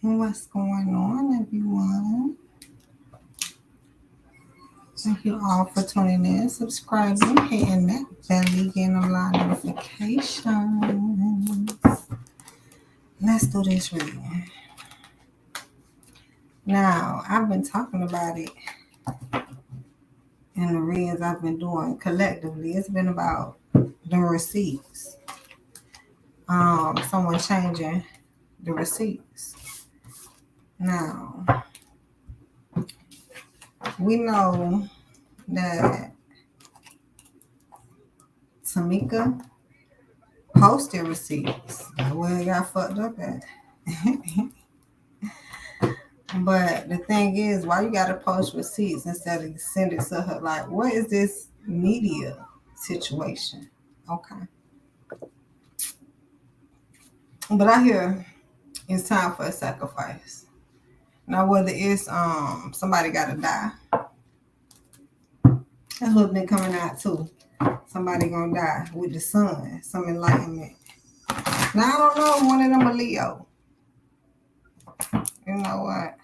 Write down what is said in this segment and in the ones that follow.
What's going on, everyone? Thank you all for tuning in, subscribing, hitting that bell, getting a lot of notifications. Let's do this reading. Now, I've been talking about it in the readings I've been doing collectively. It's been about the receipts. Someone changing the receipts. Now, we know that TAMIKA posted receipts. Where it got fucked up at. But the thing is, why you gotta post receipts instead of send it to her? Like, what is this media situation? Okay. But I hear it's time for a sacrifice. Now, whether it's somebody gotta die. That's what's been coming out too. Somebody gonna die with the sun, some enlightenment. Now I don't know, one of them a Leo. You know what?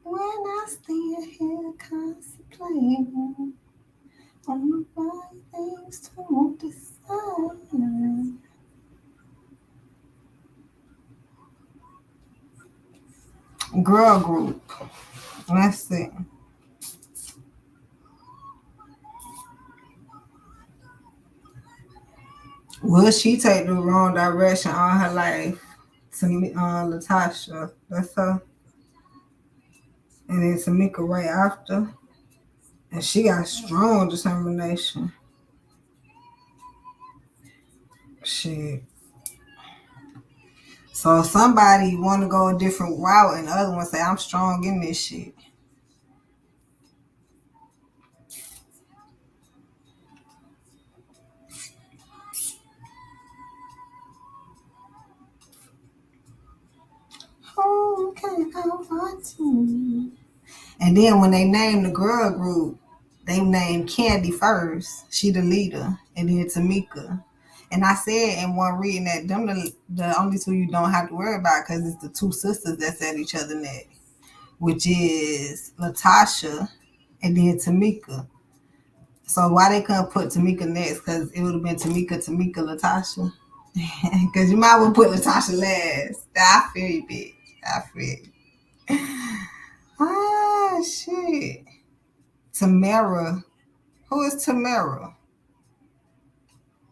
When I stand here contemplating on the right things to decide. Girl group. Let's see. Will she take the wrong direction all her life? To me, LATOCHA. That's her. And then TAMIKA right after. And she got strong determination. Shit. So somebody want to go a different route and the other one say, I'm strong in this shit. Oh, okay, I want to. And then when they name the girl group, they named Candy first. She the leader. And then TAMIKA. And I said in one reading that them the only two you don't have to worry about because it's the two sisters that's at each other neck, which is LATOCHA and then TAMIKA. So why they couldn't put TAMIKA next? Because it would have been TAMIKA, LATOCHA. Because you might well put LATOCHA last. I feel you, bitch. I feel you. Ah, shit. Tamara. Who is Tamara?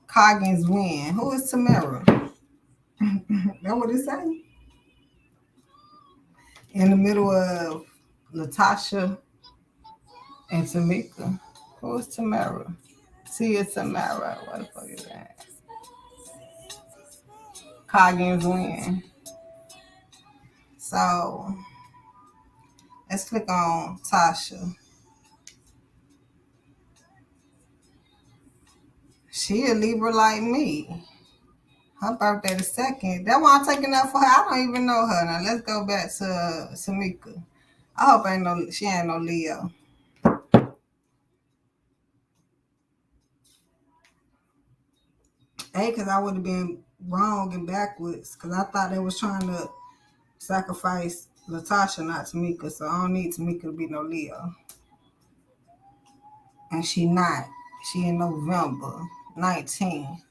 Coggins win. Who is Tamara? That what it say? In the middle of LATOCHA and TAMIKA. Who is Tamara? Tia Tamara. What the fuck is that? Coggins win. So let's click on Tasha. She a Libra like me. Her birthday the 2nd. That's why I'm taking up for her. I don't even know her. Now let's go back to TAMIKA. I hope she ain't no Leo. Because I would have been wrong and backwards. Because I thought they was trying to sacrifice LATOCHA, not TAMIKA. So I don't need TAMIKA to be no Leo. And she not. She in November 19.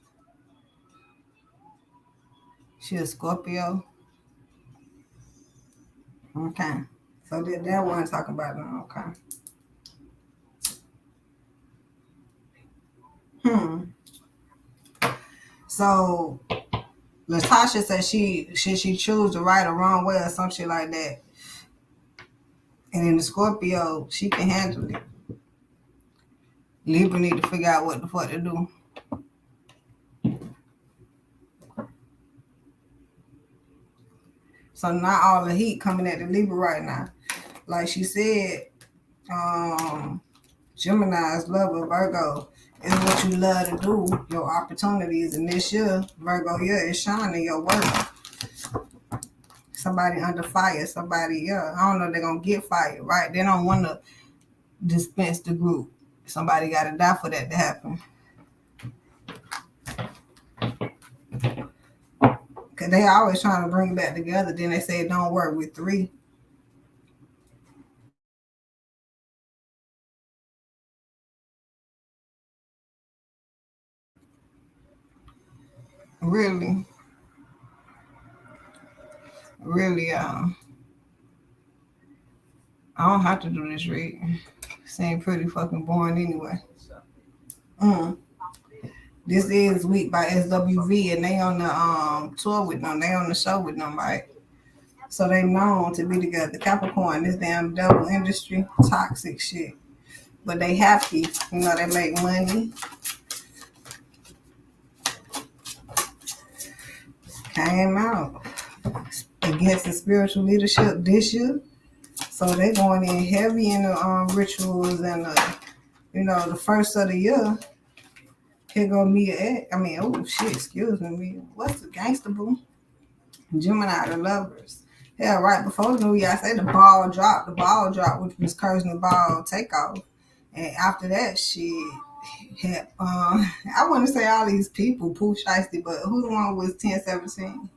She a Scorpio. Okay. So that one talking about now. Okay. So LATOCHA said she choose the right or wrong way or some shit like that. And in the Scorpio, she can handle it. Libra need to figure out what the fuck to do. So not all the heat coming at the Libra right now. Like she said, Gemini's love of Virgo is what you love to do, your opportunities. And this year, Virgo year is shining your work. Somebody under fire, somebody, I don't know if they're going to get fired, right? They don't want to dispense the group. Somebody got to die for that to happen. They always trying to bring it back together. Then they say it don't work with 3. Really, really, I don't have to do this read. Seem pretty fucking boring anyway. Mm. This is Week by SWV, and they on the tour with them. They on the show with them, right? So they known to be together. Capricorn, this damn double industry, toxic shit. But they happy, you know, they make money. Came out against the spiritual leadership this year. So they going in heavy in the rituals and the first of the year. Here go Mia. Oh shit, excuse me. What's the gangster boo? Gemini, the lovers. Yeah, right before the New Year, I said the ball dropped. The ball dropped, which was Kirsten Ball takeoff. And after that, she had, I want to say all these people, Pooh Shiesty, but who the one was 1017?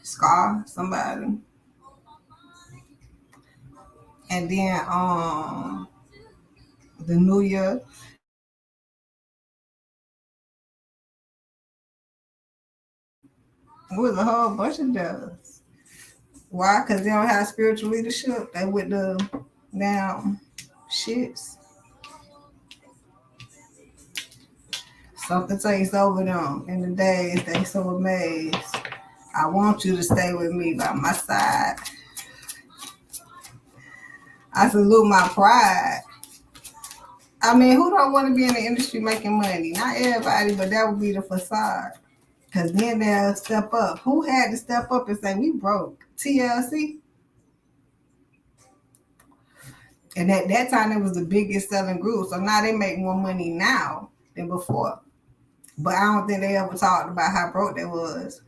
Scar, somebody. And then the New Year, it was a whole bunch of devils. Why? Because they don't have spiritual leadership. They with the damn shits. Something takes over them in the days they so amazed. I want you to stay with me by my side. I salute my pride. I mean, who don't want to be in the industry making money? Not everybody, but that would be the facade. Because then they'll step up. Who had to step up and say, we broke? TLC? And at that time, it was the biggest selling group. So now they make more money now than before. But I don't think they ever talked about how broke they was.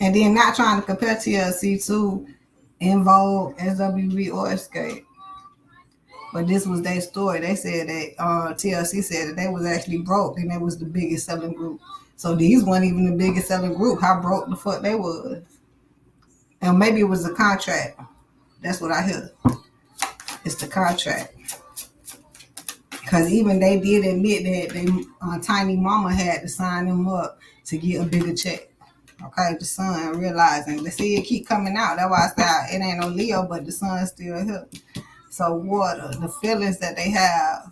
And then not trying to compare TLC to In Vogue, SWV, or XSCAPE. But this was their story. They said that TLC said that they was actually broke and they was the biggest selling group. So these weren't even the biggest selling group. How broke the fuck they was. And maybe it was a contract. That's what I heard. It's the contract. Because even they did admit that they Tiny Mama had to sign them up to get a bigger check. Okay, the sun realizing. Let's see it keep coming out. That's why I said it ain't no Leo, but the sun's still here. So water, the feelings that they have,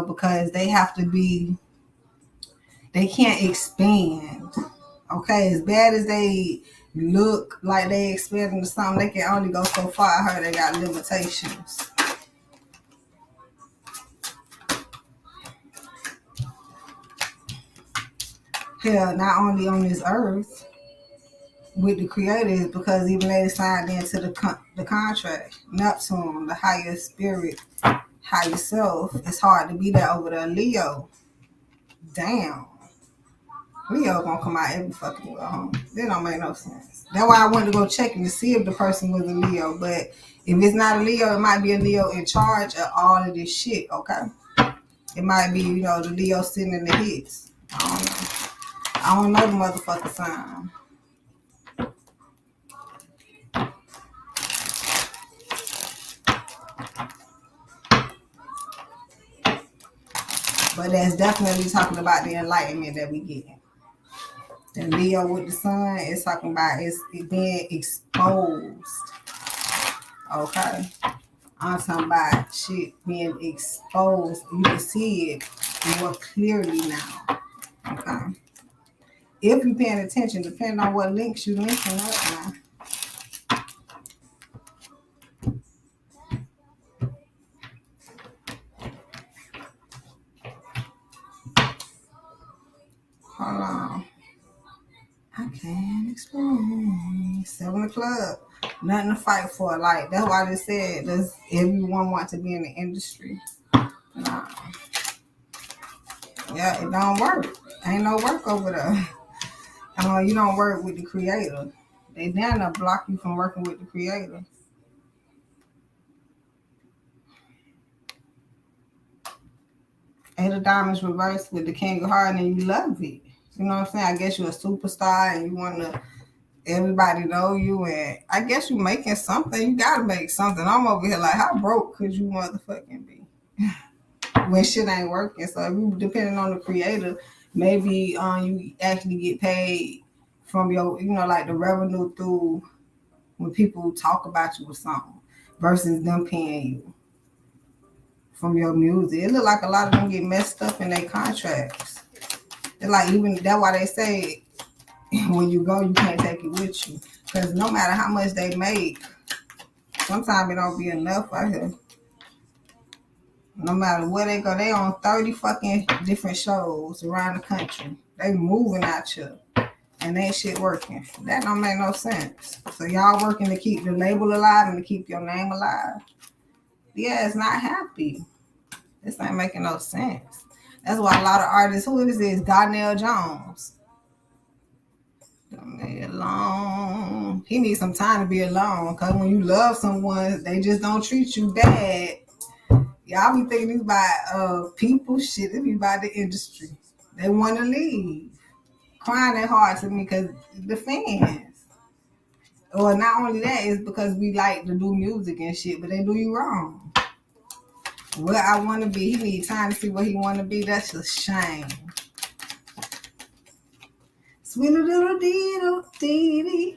because they have to be, they can't expand. Okay, as bad as they look like they expanding to something, they can only go so far. I heard they got limitations. Hell, not only on this earth with the creators, because even they signed into the contract. Neptune, the higher spirit, higher self. It's hard to be that over there. Leo, damn. Leo gonna come out every fucking way. That don't make no sense. That's why I wanted to go checking to see if the person was a Leo. But if it's not a Leo, it might be a Leo in charge of all of this shit. Okay, it might be the Leo sitting in the hits. I don't know the motherfucking sign. But that's definitely talking about the enlightenment that we get. The Leo with the sun is talking about it being exposed. Okay. I'm talking about shit being exposed. You can see it more clearly now. Okay. If you're paying attention, depending on what links you linking up now. Hold on. I can't explain. 7 o'clock. Nothing to fight for. Like, that's why they said does everyone want to be in the industry. Nah. Yeah, it don't work. Ain't no work over there. You don't work with the creator. They down to block you from working with the creator. Eight of Diamonds reversed with the King of Hearts, and you love it. You know what I'm saying? I guess you're a superstar and you want to everybody know you, and I guess you making something. You gotta make something. I'm over here like, how broke could you motherfucking be when shit ain't working? So if you depending on the creator, maybe you actually get paid from your, like the revenue through when people talk about you or something versus them paying you from your music. It look like a lot of them get messed up in their contracts. It's like even that's why they say when you go, you can't take it with you. Because no matter how much they make, sometimes it don't be enough out here. No matter where they go, they on 30 fucking different shows around the country. They moving out here. And ain't shit working. That don't make no sense. So y'all working to keep the label alive and to keep your name alive? Yeah, it's not happy. This ain't making no sense. That's why a lot of artists, who is this? Darnell Jones. Leave me alone. He needs some time to be alone. Cause when you love someone, they just don't treat you bad. Y'all be thinking it's about people shit. It be about the industry. They want to leave. Crying that hard to me because the fans. Or not only that, it's because we like to do music and shit, but they do you wrong. Where I want to be, he need time to see what he want to be. That's a shame. Sweet little dee.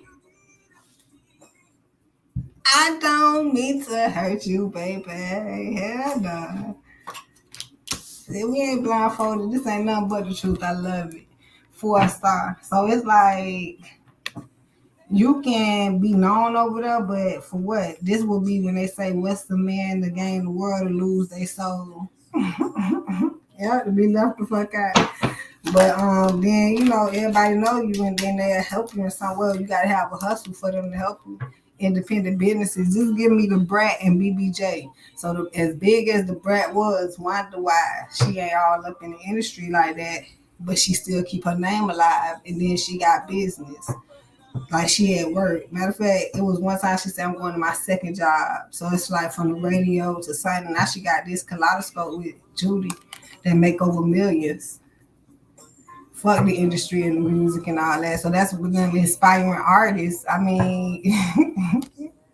I don't mean to hurt you, baby. Hell no. We ain't blindfolded. This ain't nothing but the truth. I love it. 4-star. So it's like you can be known over there, but for what? This will be when they say, what's the man to gain the world to lose their soul? Yeah, to be left the fuck out. But then everybody know you, and then they'll help you in some way. You gotta have a hustle for them to help you. Independent businesses. Just give me the Brat and BBJ. So as big as the Brat was, wonder why she ain't all up in the industry like that, but she still keep her name alive, and then she got business. Like she at work. Matter of fact, it was one time she said, I'm going to my second job. So it's like from the radio to signing. Now she got this kaleidoscope with Judy that make over millions. Fuck the industry and the music and all that. So that's what we're gonna inspiring artists. I mean,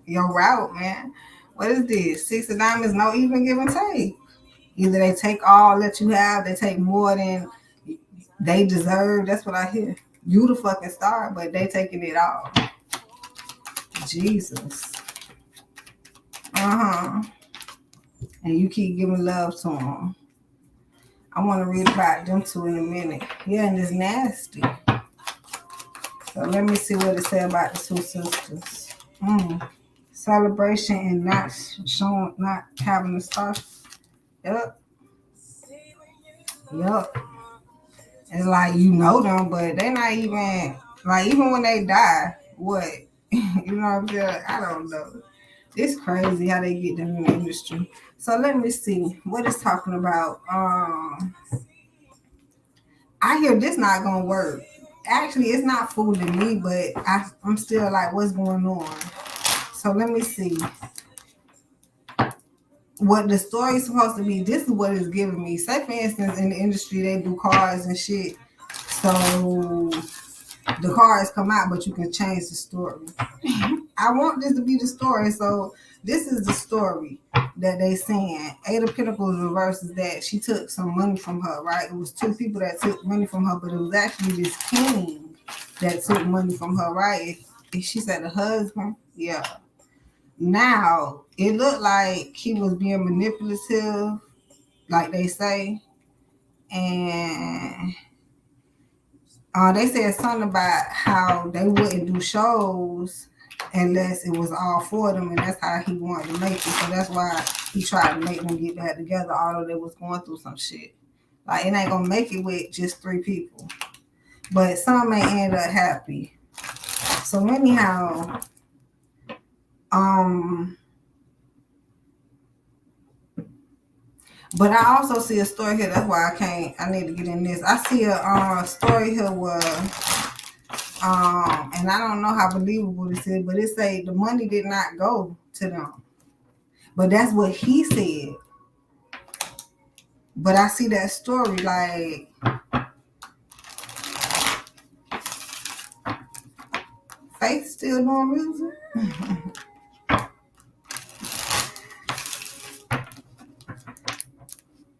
your route, man. What is this? 6 of Diamonds, no even give and take. Either they take all that you have, they take more than they deserve. That's what I hear. You the fucking star, but they taking it all. Jesus. And you keep giving love to them. I want to read about them two in a minute. Yeah, and it's nasty. So let me see what it said about the two sisters. Celebration and not having the star. Yep. It's like you know them, but they not even like even when they die. What you know what I'm saying? I don't know. It's crazy how they get them in the industry. So let me see what it's talking about. I hear this not gonna work. Actually, it's not fooling me, but I'm still like, what's going on? So let me see what the story is supposed to be. This is what it's giving me. Say, for instance, in the industry, they do cars and shit. So the cars come out, but you can change the story. I want this to be the story. So this is the story that they saying. Eight of Pentacles reverse is that she took some money from her, right? It was two people that took money from her, but it was actually this king that took money from her, right? She said the husband, yeah. Now, it looked like he was being manipulative, like they say. And they said something about how they wouldn't do shows unless it was all for them, and that's how he wanted to make it. So that's why he tried to make them get back together, although they was going through some shit. Like, it ain't gonna make it with just 3 people. But some may end up happy. So anyhow, but I also see a story here. That's why I need to get in this. I see a story here where, and I don't know how believable this is, but it say the money did not go to them. But that's what he said. But I see that story like Faith still doing music.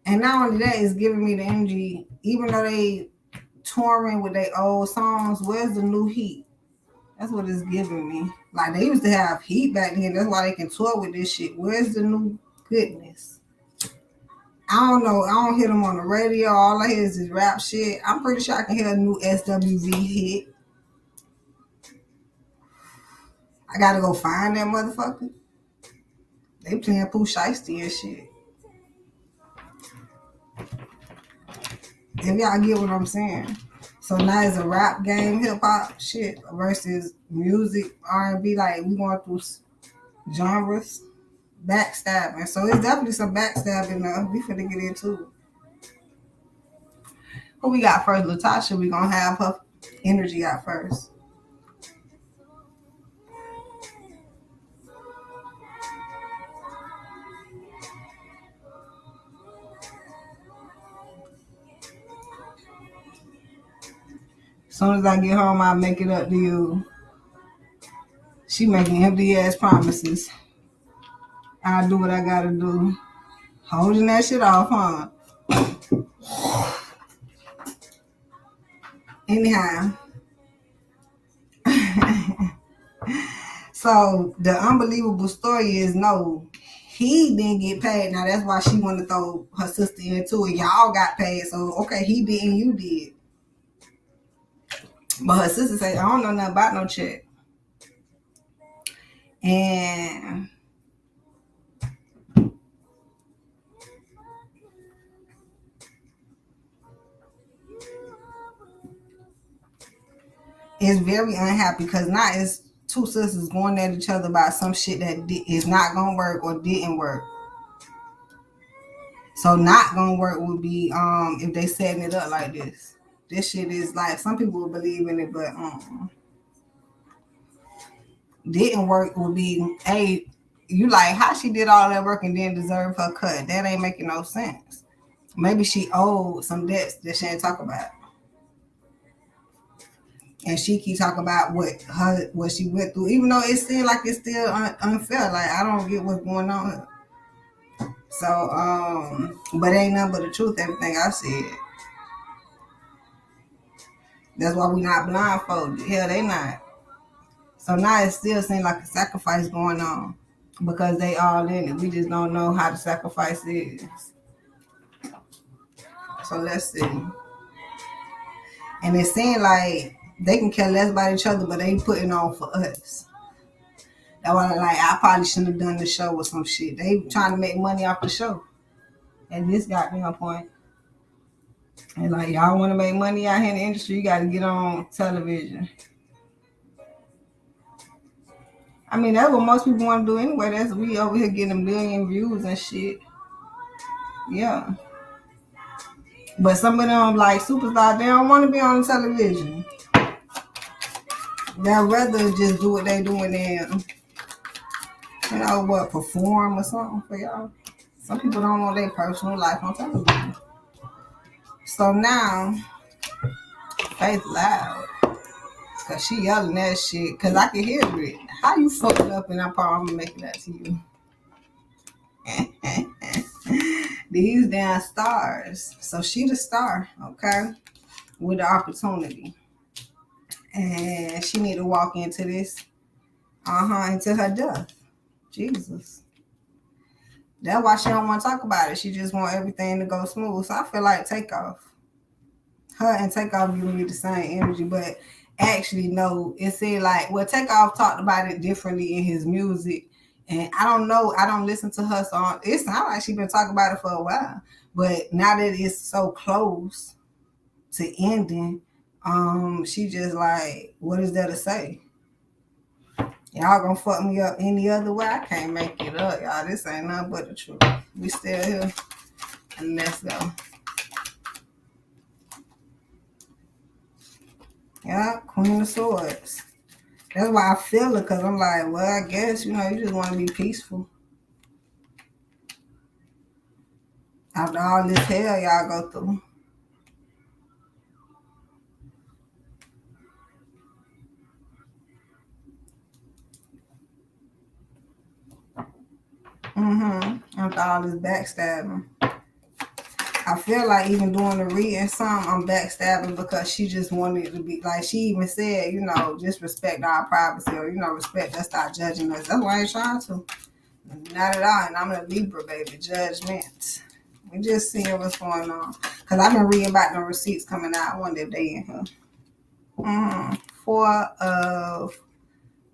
And not only that, it's giving me the energy, even though they touring with their old songs, where's the new heat? That's what it's giving me. Like they used to have heat back then. That's why they can tour with this shit. Where's the new goodness? I don't know. I don't hear them on the radio. All I hear is this rap shit. I'm pretty sure I can hear a new SWV hit. I gotta go find that motherfucker. They playing Pooh Shiesty and shit. If y'all get what I'm saying. So now it's a rap game, hip hop shit versus music, R&B. Like we going through genres, backstabbing. So it's definitely some backstabbing. We finna get into it. Who we got first? LATOCHA. We gonna have her energy out first. As soon as I get home, I'll make it up to you. She making empty ass promises. I'll do what I gotta do. Holding that shit off, huh? Anyhow. So the unbelievable story is no, he didn't get paid. Now that's why she wanted to throw her sister into it. Y'all got paid. So okay, he didn't, you did. But her sister said, I don't know nothing about no check. And it's very unhappy because now it's two sisters going at each other about some shit that is not gonna work or didn't work. So not gonna work would be if they setting it up like this. This shit is like some people will believe in it, but didn't work would be, hey, you like how she did all that work and then deserve her cut. That ain't making no sense. Maybe she owed some debts that she ain't talk about. And she keep talking about what she went through, even though it seems like it's still unfair. Like I don't get what's going on. So but ain't nothing but the truth. Everything I said. That's why we not blindfolded. Hell, they not. So now it still seems like a sacrifice going on because they all in it. We just don't know how the sacrifice is. So let's see. And it seems like they can care less about each other, but they putting on for us. That's why I probably shouldn't have done the show or some shit. They trying to make money off the show. And this got me on point. And like y'all want to make money out here in the industry, you got to get on television. I mean, that's what most people want to do anyway. That's we over here getting a million views and shit. Yeah. But some of them like superstars, they don't want to be on television. They'd rather just do what they doing and perform or something for y'all. Some people don't want their personal life on television. So now, Faith loud. Cause she yelling that shit. Cause I can hear it. How you fucking up and I'm probably making that to you. These damn stars. So she the star, okay? With the opportunity. And she need to walk into this. Into her death. Jesus. That's why she don't want to talk about it. She just want everything to go smooth. So I feel like Takeoff. Her and Takeoff giving me the same energy, but actually no, it seemed like Takeoff talked about it differently in his music. And I don't know, I don't listen to her song. It sounds like she's been talking about it for a while. But now that it's so close to ending, she just like, what is there to say? Y'all gonna fuck me up any other way? I can't make it up, y'all. This ain't nothing but the truth. We still here. And let's go. Yeah, Queen of Swords. That's why I feel it, because I'm like, well, I guess, you just want to be peaceful. After all this hell y'all go through. After all this backstabbing. I feel like even doing the reading some, I'm backstabbing because she just wanted it to be like she even said, just respect our privacy or respect us, stop judging us. That's why I ain't trying to. Not at all. And I'm a Libra, baby. Judgment. We just seeing what's going on. Cause I've been reading about the receipts coming out. I wonder if they in here. 4 of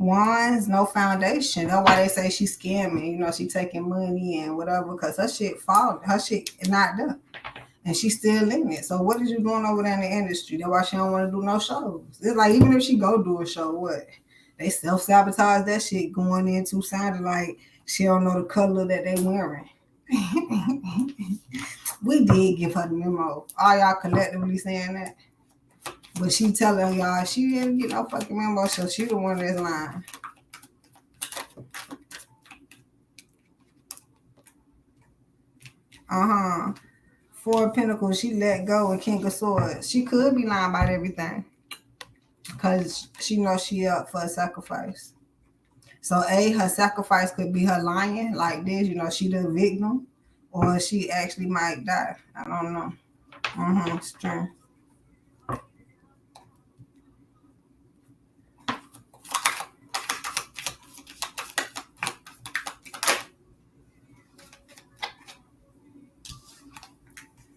Wands, no foundation. That's why they say she's scamming. She taking money and whatever. Cause her shit falling. Her shit not done. And she's still in it. So what is you doing over there in the industry? That's why she don't want to do no shows. It's like even if she go do a show, what? They self-sabotage that shit going into sounding like she don't know the color that they wearing. We did give her the memo. All y'all collectively saying that. But she telling y'all she didn't get no fucking memo, so she the one that's lying. Four of Pentacles, she let go, and King of Swords. She could be lying about everything. Because she knows she up for a sacrifice. So her sacrifice could be her lying like this, she the victim. Or she actually might die. I don't know. It's true.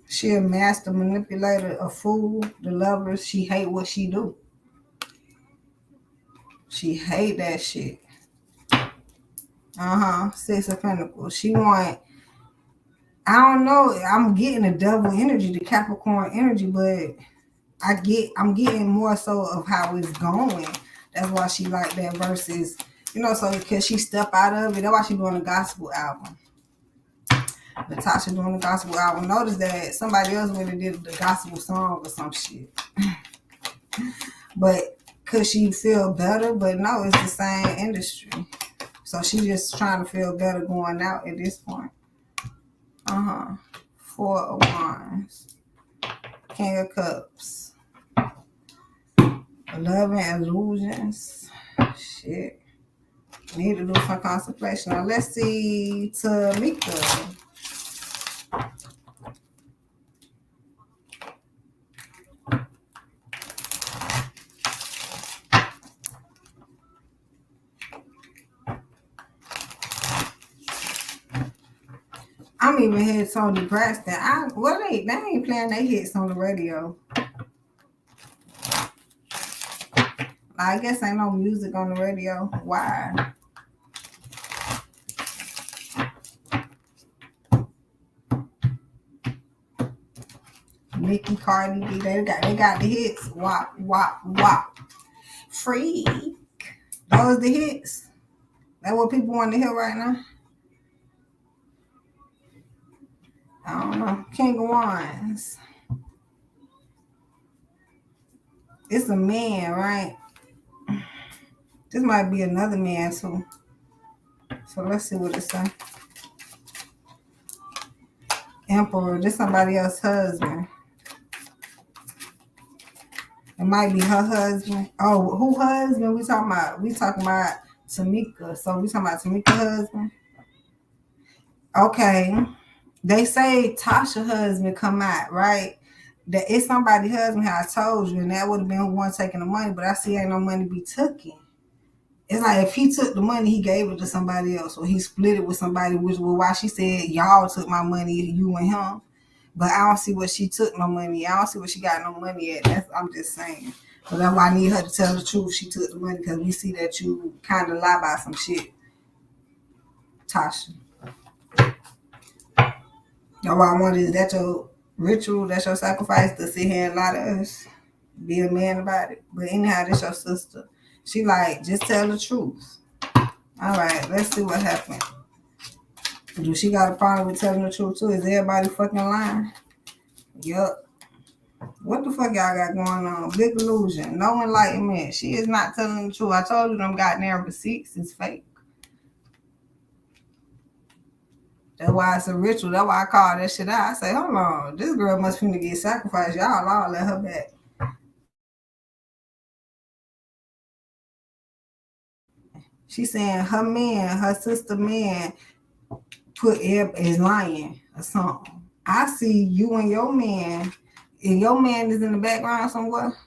She a master manipulator, a fool, the lovers. She hate what she do. She hate that shit. 6 of Pentacles. She want, I don't know, I'm getting the devil energy, the Capricorn energy, but I'm getting more so of how it's going. That's why she like that versus, so because she step out of it, that's why she doing a gospel album. LATOCHA doing the gospel album. Notice that somebody else went and did the gospel song or some shit. But could she feel better? But no, it's the same industry. So she just trying to feel better going out at this point. 4 of Wands. King of Cups. Love and illusions. Shit. Need to do some contemplation. Now let's see TAMIKA. I'm even here Tony Braxton. They ain't playing their hits on the radio. I guess ain't no music on the radio. Why? Nicki, Cardi B, they got the hits. Wop, wop, wop. Freak. Those the hits. That's what people want to hear right now. I don't know. King of Wands. It's a man, right? This might be another man too. So let's see what it says. Emperor. This somebody else's husband. It might be her husband. Oh, who husband? We talking about TAMIKA. So we talking about TAMIKA husband. Okay. They say Tasha husband come out, right? That it's somebody's husband, how I told you, and that would have been one taking the money, but I see ain't no money be taken. It's like if he took the money, he gave it to somebody else, or he split it with somebody, which was why she said, y'all took my money, you and him. But I don't see what she took no money. I don't see what she got no money at. I'm just saying. So that's why I need her to tell the truth. She took the money because we see that you kind of lie about some shit. Tasha. That's why I wonder, is that your ritual? That's your sacrifice to sit here and lie to us? Be a man about it. But anyhow, this your sister. She like, just tell the truth. All right, let's see what happened. Do she got a problem with telling the truth too? Is everybody fucking lying? Yup. What the fuck y'all got going on? Big illusion. No enlightenment. She is not telling the truth. I told you them goddamn receipts is fake. That's why it's a ritual. That's why I call that shit out. I say, hold on, this girl must finna get sacrificed. Y'all all let her back. She saying her man, her sister man, put Eb is lying or something. I see you and your man, and your man is in the background somewhere.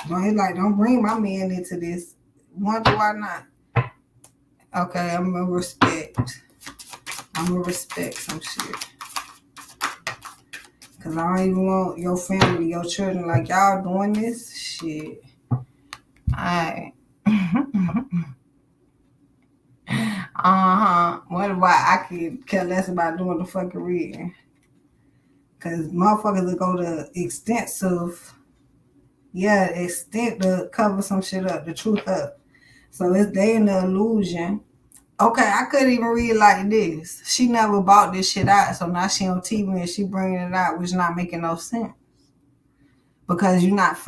Well, he's like, don't bring my man into this. Wonder why not? Okay, I'm gonna respect. I'm gonna respect some shit. Cause I don't even want your family, your children, like y'all doing this shit. Alright. Wonder why I could care less about doing the fucking reading. Cause motherfuckers will go to extent to cover some shit up, the truth up. So it's they in the illusion. Okay, I couldn't even read it like this. She never bought this shit out, so now she on TV and she bringing it out, which not making no sense. Because you're not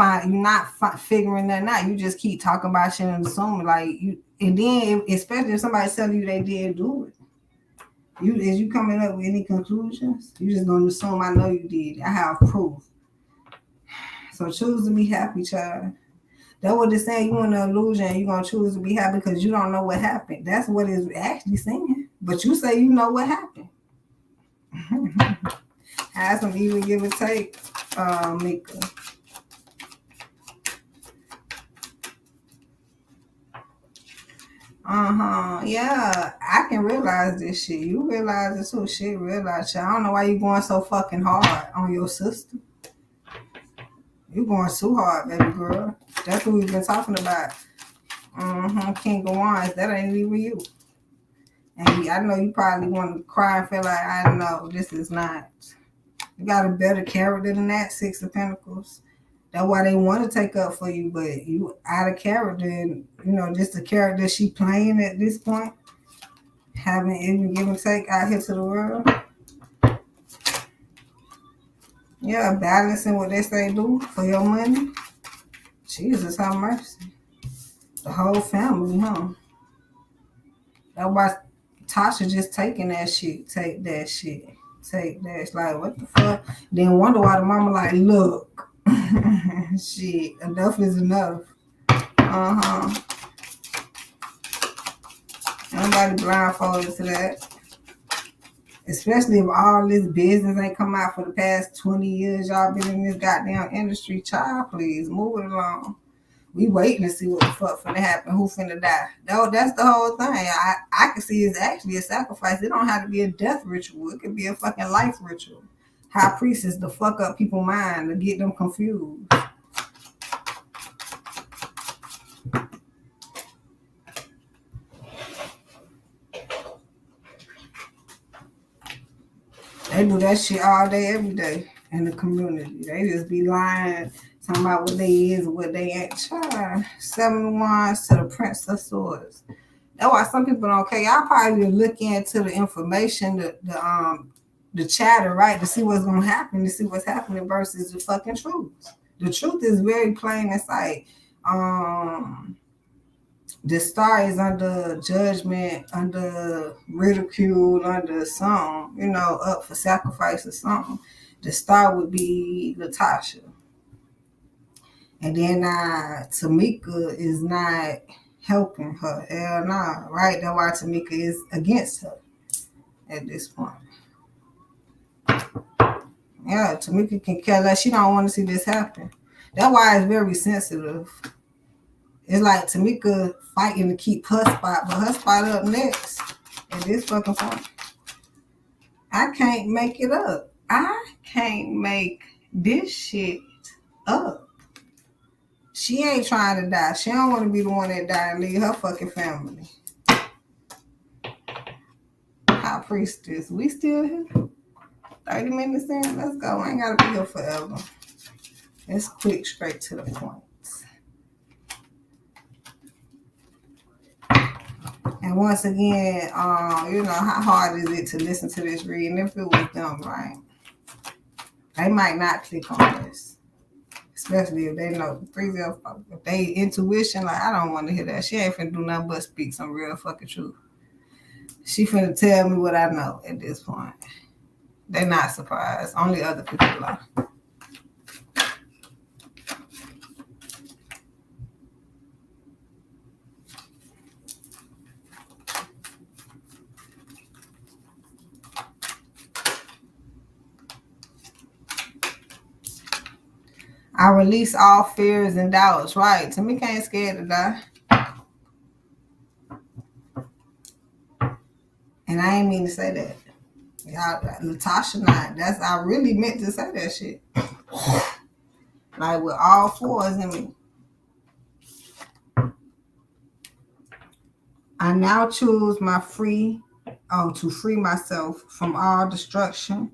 figuring that out. You just keep talking about shit and assuming like you, and then especially if somebody's telling you they did do it. Is you coming up with any conclusions? You just gonna assume I know you did. I have proof. So choose to be happy, child. That's what it's saying. You in the illusion, you're gonna choose to be happy because you don't know what happened. That's what it's actually saying. But you say you know what happened. Have some even give or take, Mika. Yeah, I can realize this shit. You realize this whole shit. Realize shit. I don't know why you going so fucking hard on your sister. You going too hard, baby girl. That's what we've been talking about. King of Wands. That ain't even you. And I know you probably want to cry and feel like, I know this is not. You got a better character than that, Six of Pentacles. That's why they want to take up for you, but you out of character, and just the character she playing at this point, having even give and take out here to the world. Yeah, balancing what they say do for your money. Jesus, have mercy. The whole family, huh? That's why Tasha just taking that shit. Take that shit. Take that. It's like, what the fuck? Then wonder why the mama like, look. Shit, enough is enough. Nobody blindfolded to that. Especially if all this business ain't come out for the past 20 years. Y'all been in this goddamn industry. Child, please, move it along. We waiting to see what the fuck finna happen. Who finna die? No, that's the whole thing. I can see it's actually a sacrifice. It don't have to be a death ritual. It could be a fucking life ritual. High priestess to fuck up people's mind, to get them confused. They do that shit all day, every day in the community. They just be lying, talking about what they is and what they ain't. Child, 7 of Wands to the Prince of Swords. That's why some people don't care. Y'all probably look into the information, the chatter, right, to see what's gonna happen, to see what's happening versus the fucking truth. The truth is very plain in sight. The star is under judgment, under ridicule, under something, up for sacrifice or something. The star would be LATOCHA. And then Tamika is not helping her. Hell nah, right? That's why Tamika is against her at this point. Yeah, Tamika can care less. She don't want to see this happen. That's why it's very sensitive. It's like Tamika fighting to keep her spot, but her spot up next at this fucking point. I can't make it up. I can't make this shit up. She ain't trying to die. She don't want to be the one that died and leave her fucking family. High priestess, we still here? 30 minutes in? Let's go. I ain't got to be here forever. It's quick, straight to the point. And once again, how hard is it to listen to this reading? If it was them, right? They might not click on this. Especially if they know 305. If they intuition, like, I don't want to hear that. She ain't finna do nothing but speak some real fucking truth. She finna tell me what I know at this point. They're not surprised. Only other people are. I release all fears and doubts. Right. Tamika ain't scared to die. And I ain't mean to say that. Y'all, LATOCHA not. I really meant to say that shit. Like with all fours in me. I now choose to free myself from all destructive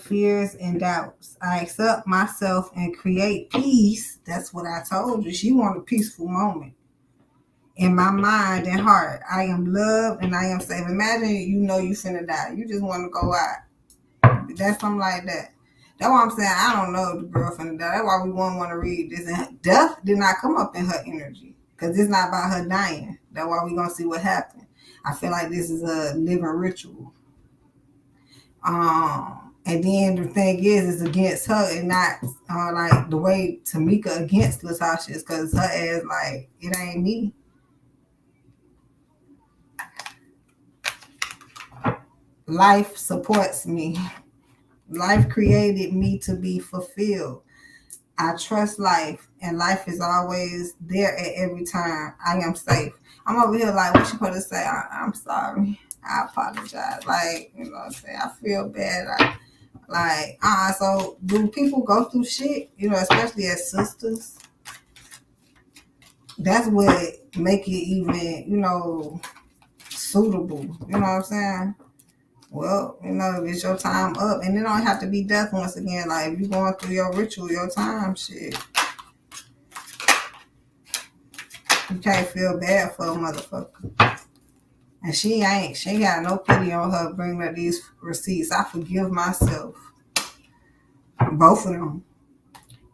fears and doubts. I accept myself and create peace. That's what I told you. She want a peaceful moment. In my mind and heart, I am loved and I am safe. Imagine you finna die. You just want to go out. That's something like that. That's why I'm saying I don't know if the girl finna die. That's why we won't want to read this. And death did not come up in her energy because it's not about her dying. That's why we gonna see what happened. I feel like this is a living ritual. And then the thing is, it's against her and not like the way Tamika against LATOCHA is because her ass like it ain't me. Life supports me. Life created me to be fulfilled. I trust life, and life is always there at every time. I am safe. I'm over here like, what you supposed to say? I'm sorry. I apologize. Like, you know what I'm saying? I feel bad. So do people go through shit, especially as sisters? That's what make it even, suitable. You know what I'm saying? Well, if it's your time up, and it don't have to be death once again. Like, if you're going through your ritual, your time, shit. You can't feel bad for a motherfucker. And she got no pity on her bringing up these receipts. I forgive myself. Both of them.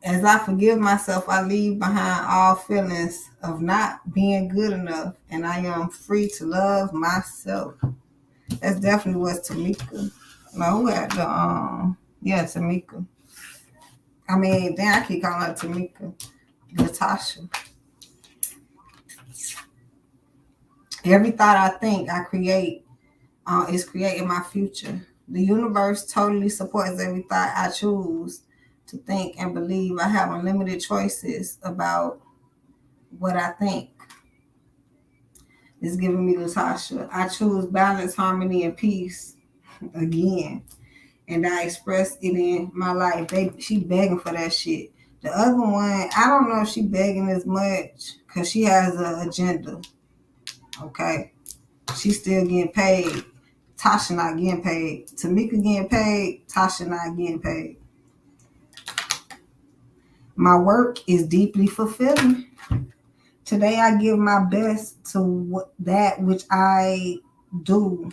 As I forgive myself, I leave behind all feelings of not being good enough, and I am free to love myself. That's definitely what's Tamika. No, who had the Tamika. I mean, damn, I keep calling her Tamika. LATOCHA. Every thought I think I create is creating my future. The universe totally supports every thought I choose to think and believe. I have unlimited choices about what I think. It's giving me LATOCHA. I choose balance, harmony, and peace again. And I express it in my life. She begging for that shit. The other one, I don't know if she begging as much because she has an agenda. Okay. She's still getting paid. Tasha not getting paid. Tamika getting paid. Tasha not getting paid. My work is deeply fulfilling. Today I give my best to that which I do,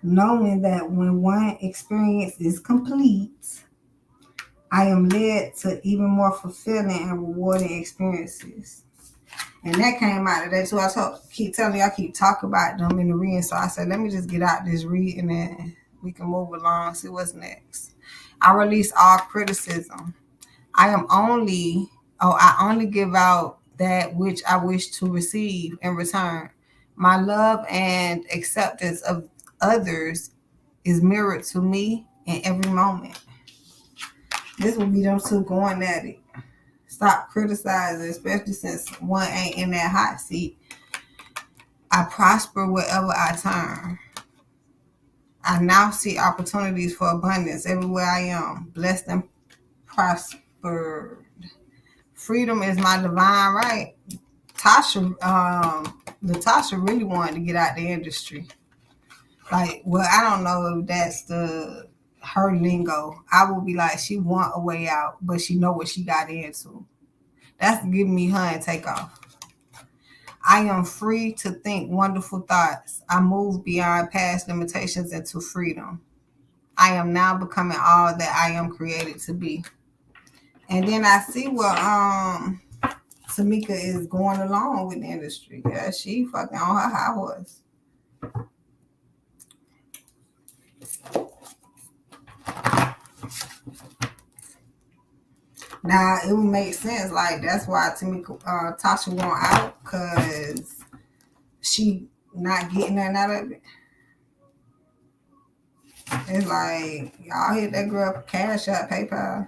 knowing that when one experience is complete, I am led to even more fulfilling and rewarding experiences. And that came out of that too. Keep telling you, I keep talking about them in the reading. So I said, let me just get out this reading and we can move along, see what's next. I release all criticism. I only give out that which I wish to receive in return. My love and acceptance of others is mirrored to me in every moment. This will be them two going at it. Stop criticizing, especially since one ain't in that hot seat. I prosper wherever I turn. I now see opportunities for abundance everywhere I am. Blessed and prospered. Freedom is my divine right. LATOCHA really wanted to get out the industry. Like, well, I don't know if that's her lingo. I will be like, she want a way out, but she know what she got into. That's giving me her and take off. I am free to think wonderful thoughts. I move beyond past limitations into freedom. I am now becoming all that I am created to be. And then I see what Tamika is going along with the industry. Yeah, she fucking on her high horse. Now it would make sense. Like that's why Tamika, Tasha want out, cause she not getting nothing out of it. It's like y'all hit that girl for Cash App, PayPal,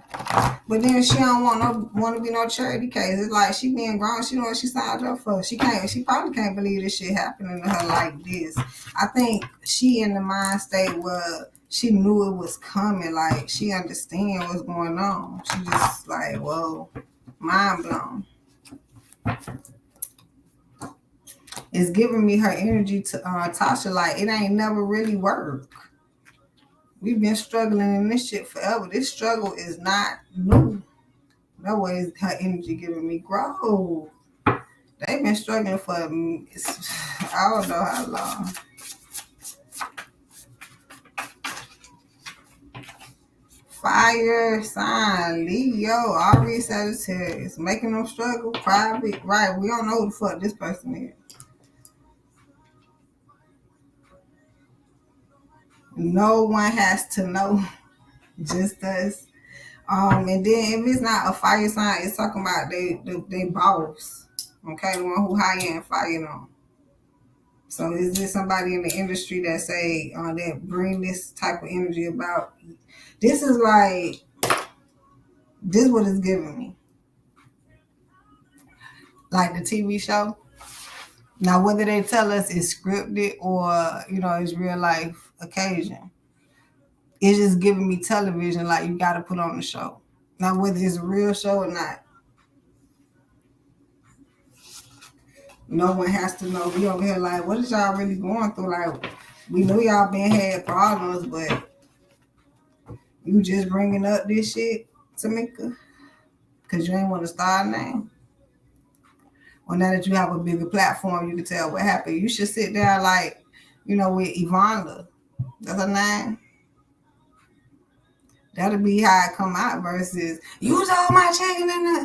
but then she don't want to be no charity case. It's like she being grown. She know what she signed up for. She can't. She probably can't believe this shit happening to her like this. I think she in the mind state where she knew it was coming. Like she understand what's going on. She just like, whoa, mind blown. It's giving me her energy to Tasha. Like it ain't never really worked. We've been struggling in this shit forever. This struggle is not new. That way is her energy giving me growth. They've been struggling for I don't know how long. Fire sign, Leo, already Sagittarius. Making them struggle, private. Right, we don't know who the fuck this person is. No one has to know. Just us. And then if it's not a fire sign, it's talking about they boss. Okay, the one who hire and fire them. So is this somebody in the industry that say that bring this type of energy about? This is like this what it's giving me. Like the TV show. Now whether they tell us it's scripted or it's real life occasion. It's just giving me television like you gotta put on the show. Now whether it's a real show or not. No one has to know. We over here like, what is y'all really going through? Like, we know y'all been had problems, but you just bringing up this shit, Tamika, because you ain't want to start now. Well, now that you have a bigger platform, you can tell what happened. You should sit down like, with Ivana. That's her name. That'll be how it come out versus, use all my chicken in there.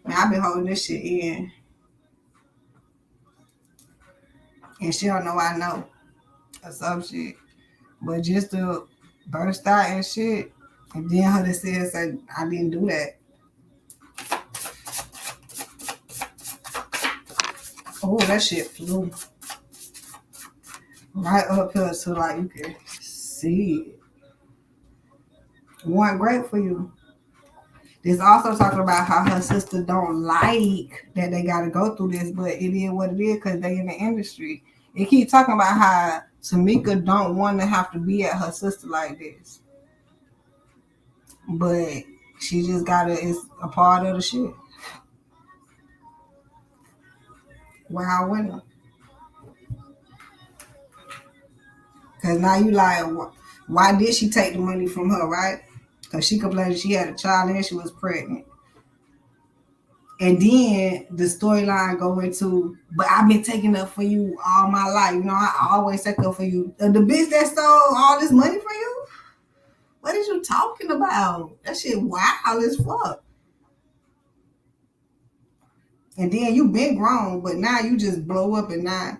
Man, I've been holding this shit in. And she don't know I know. Or some shit. But just to burst out and shit, and then her to say I didn't do that. Oh, that shit flew right up here so like you can see it. One great for you. This also talking about how her sister don't like that they got to go through this, but it is what it is because they in the industry. It keep talking about how Tamika don't want to have to be at her sister like this, but she just it's a part of the shit. Wow, winner. Because now you like, why did she take the money from her, right? Because she complained she had a child and she was pregnant. And then the storyline go into, but I've been taking up for you all my life. I always take up for you. The bitch that stole all this money from you? What is you talking about? That shit wild as fuck. And then you been grown, but now you just blow up and now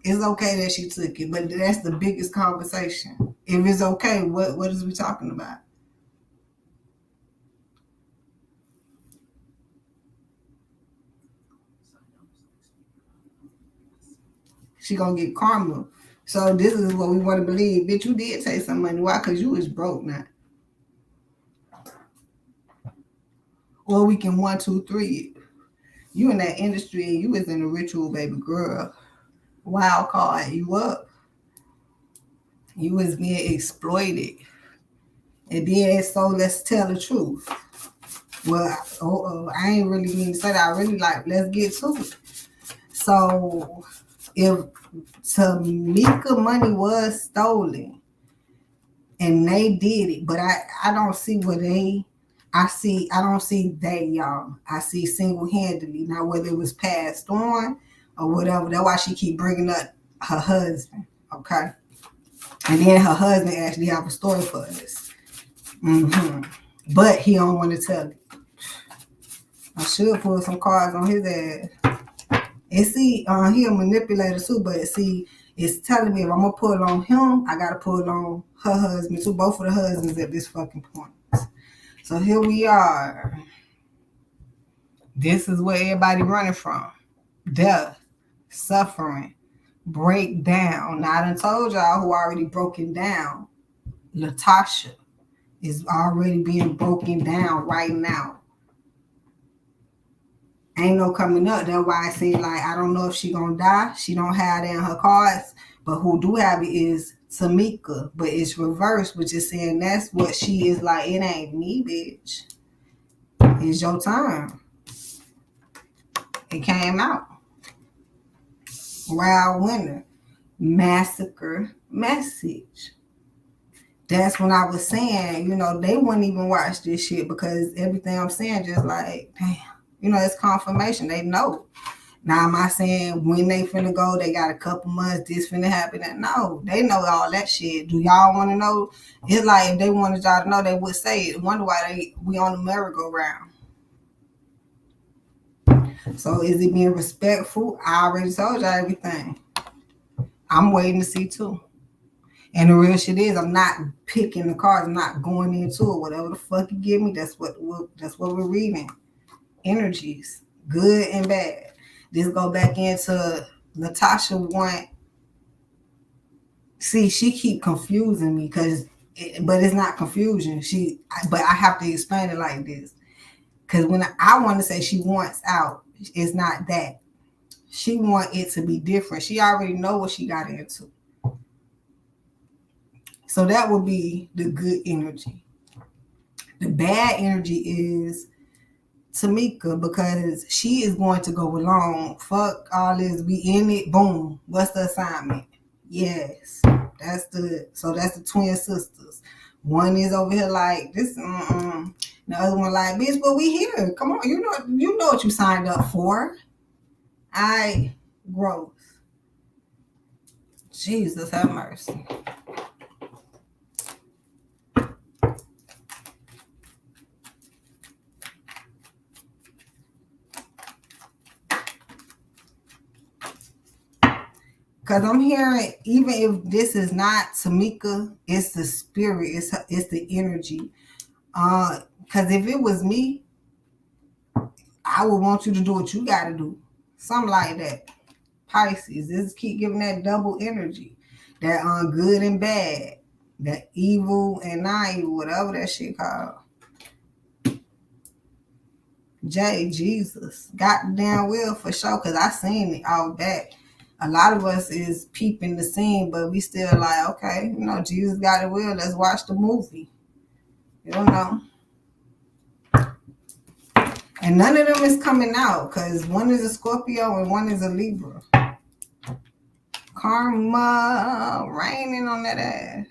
it's okay that she took it. But that's the biggest conversation. If it's okay, what is we talking about? She gonna get karma. So this is what we want to believe. Bitch, you did take some money. Why? Because you is broke now. Or we can 1, 2, 3. You in that industry and you was in a ritual, baby girl. Wild card, you up. You was being exploited. And then so let's tell the truth. Well, I ain't really mean to say that. I really like, let's get to it. So if Tamika money was stolen and they did it, but I don't see what I don't see they, y'all. I see single-handedly. Now, whether it was passed on or whatever, that's why she keep bringing up her husband, okay? And then her husband actually have a story for us. But he don't want to tell it. I should put some cards on his ass. And see, he a manipulator too, but see, it's telling me if I'm gonna pull on him, I gotta pull on her husband too. Both of the husbands at this fucking point. So here we are. This is where everybody running from. Death, suffering, breakdown. Now I done told y'all who already broken down. LATOCHA is already being broken down right now. Ain't no coming up. That's why I say, like, I don't know if she gonna die. She don't have that in her cards. But who do have it is TAMIKA. But it's reversed, which is saying that's what she is like. It ain't me, bitch. It's your time. It came out. Wild winner. Massacre message. That's when I was saying, they wouldn't even watch this shit because everything I'm saying just like, damn. It's confirmation. They know. Now, am I saying when they finna go, they got a couple months, this finna happen? No, they know all that shit. Do y'all want to know? It's like if they wanted y'all to know, they would say it. Wonder why we on the merry-go-round. So is it being respectful? I already told y'all everything. I'm waiting to see too. And the real shit is, I'm not picking the cards. I'm not going into it. Whatever the fuck you give me, that's what we're reading. Energies, good and bad. This go back into LATOCHA See, she keep confusing me but it's not confusion. But I have to explain it like this. Because when I want to say she wants out, it's not that. She want it to be different. She already know what she got into. So that would be the good energy. The bad energy is TAMIKA because she is going to go along. Fuck all this. We in it. Boom. What's the assignment? Yes. That's the twin sisters. One is over here like this. The other one like, bitch, but we here. Come on. You know what you signed up for. Growth. Jesus have mercy. Because I'm hearing, even if this is not TAMIKA, it's the spirit, it's the energy. Because if it was me, I would want you to do what you got to do. Something like that. Pisces, this keep giving that double energy. That good and bad. That evil and not evil, whatever that shit called. Jesus. Goddamn well for sure, because I seen it all back. A lot of us is peeping the scene, but we still like, okay, Jesus got it will. Let's watch the movie. And none of them is coming out because one is a Scorpio and one is a Libra. Karma raining on that ass.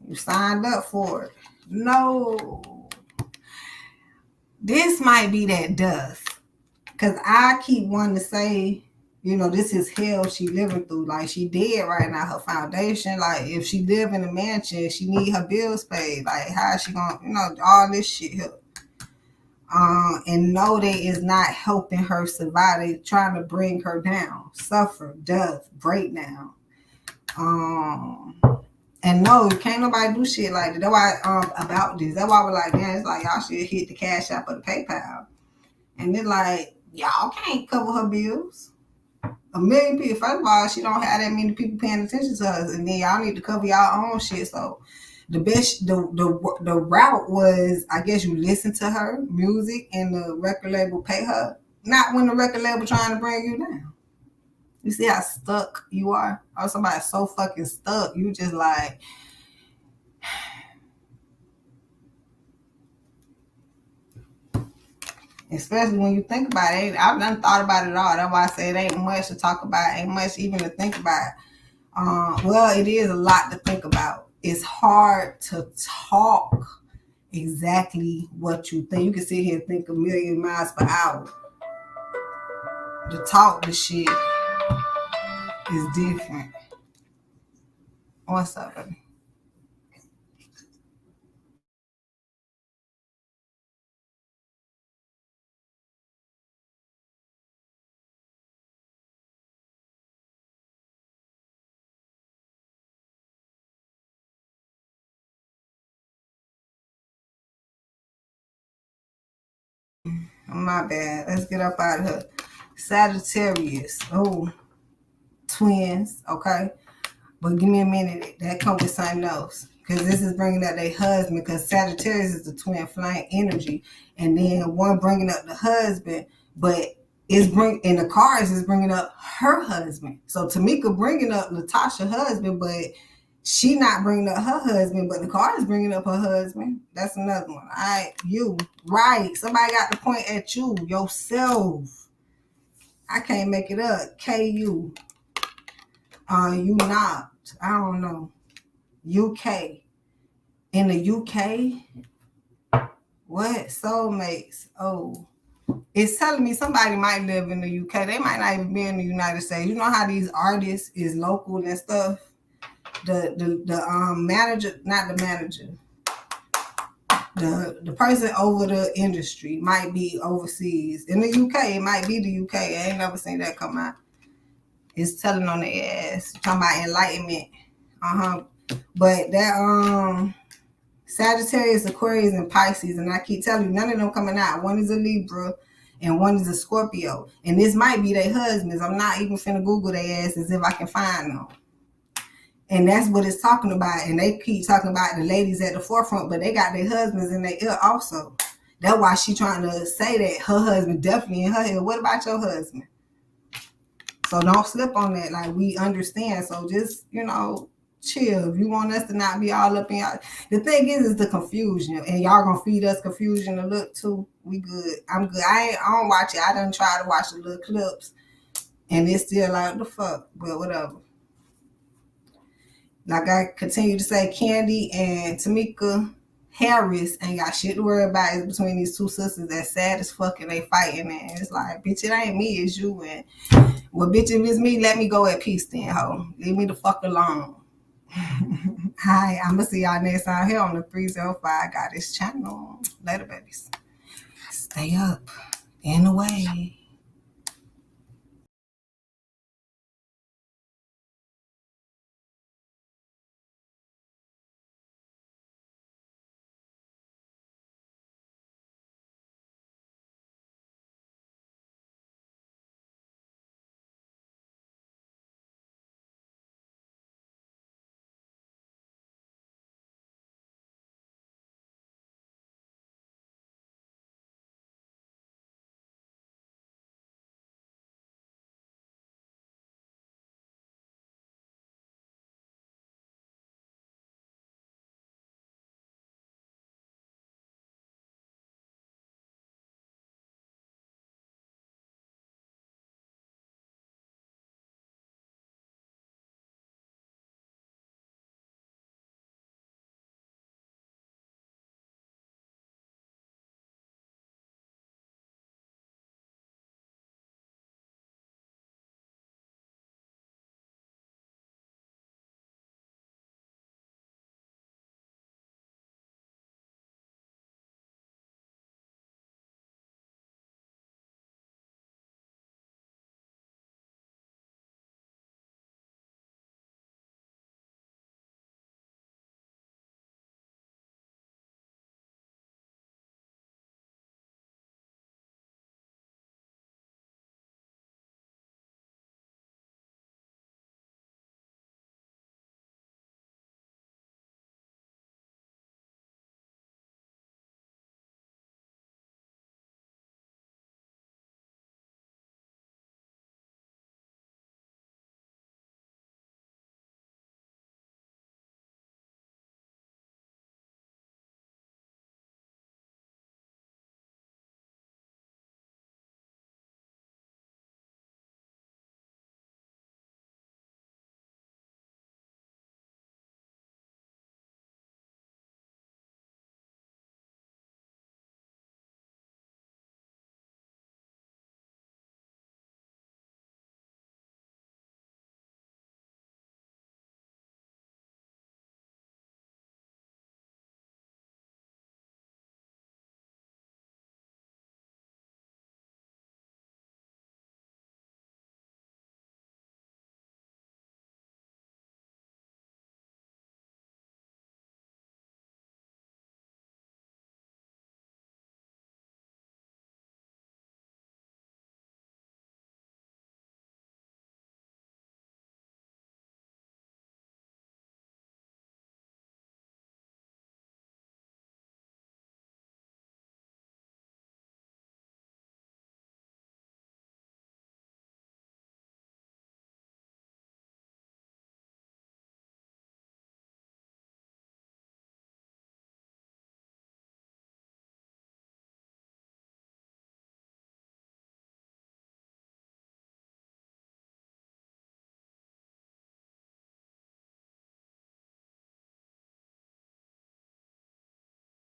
You signed up for it. No. This might be that dust. Because I keep wanting to say, this is hell she living through. Like, she dead right now. Her foundation, like, if she live in a mansion, she need her bills paid. Like, how is she going to, all this shit here. And no, they is not helping her survive. They trying to bring her down. Suffer, death, breakdown. And no, can't nobody do shit like that. That's why about this. That's why we're like, man, it's like y'all should hit the Cash App or the PayPal. And then like, y'all can't cover her bills. 1 million people. First of all, she don't have that many people paying attention to us, and then y'all need to cover y'all own shit. So the best, the route was, I guess, you listen to her music and the record label pay her. Not when the record label trying to bring you down. You see how stuck you are? Or somebody's so fucking stuck. You just like, especially when you think about it. I've done thought about it all. That's why I say it ain't much to talk about. Ain't much even to think about. Well, it is a lot to think about. It's hard to talk exactly what you think. You can sit here and think a million miles per hour. To talk the shit is different. What's up, baby? My bad. Let's get up out of here. Sagittarius. Oh, twins. Okay. But give me a minute. That comes with something else. Because this is bringing up their husband. Because Sagittarius is the twin flame energy. And then one bringing up the husband. But in the cards is bringing up her husband. So Tamika bringing up LATOCHA husband. But she not bringing up her husband. But the card is bringing up her husband. That's another one. All right. You. Right. Somebody got to point at you. Yourself. I can't make it up. KU. You not. I don't know. UK. In the UK? What? Soulmates. Oh. It's telling me somebody might live in the UK. They might not even be in the United States. You know how these artists is local and stuff? The manager, not the manager. The person over the industry might be overseas. In the UK, it might be the UK. I ain't never seen that come out. It's telling on the ass. Talking about enlightenment. But that Sagittarius, Aquarius, and Pisces, and I keep telling you, none of them coming out. One is a Libra and one is a Scorpio. And this might be their husbands. I'm not even finna Google their asses if I can find them. And that's what it's talking about. And they keep talking about the ladies at the forefront, but they got their husbands in their ear also. That's why she trying to say that her husband definitely in her ear. What about your husband? So don't slip on that. Like, we understand. So just, chill. If you want us to not be all up in y'all. The thing is the confusion. And y'all gonna feed us confusion to look too. We good. I'm good. I don't watch it. I done try to watch the little clips. And it's still like, the fuck? But whatever. Like I continue to say, Candy and Tamika Harris ain't got shit to worry about. It's between these two sisters that's sad as fuck and they fighting. And it's like, bitch, it ain't me, it's you. And well, bitch, if it's me, let me go at peace then, ho. Leave me the fuck alone. Hi, I'm going to see y'all next time here on the 305 Goddess channel. Later, babies. Stay up. In the way.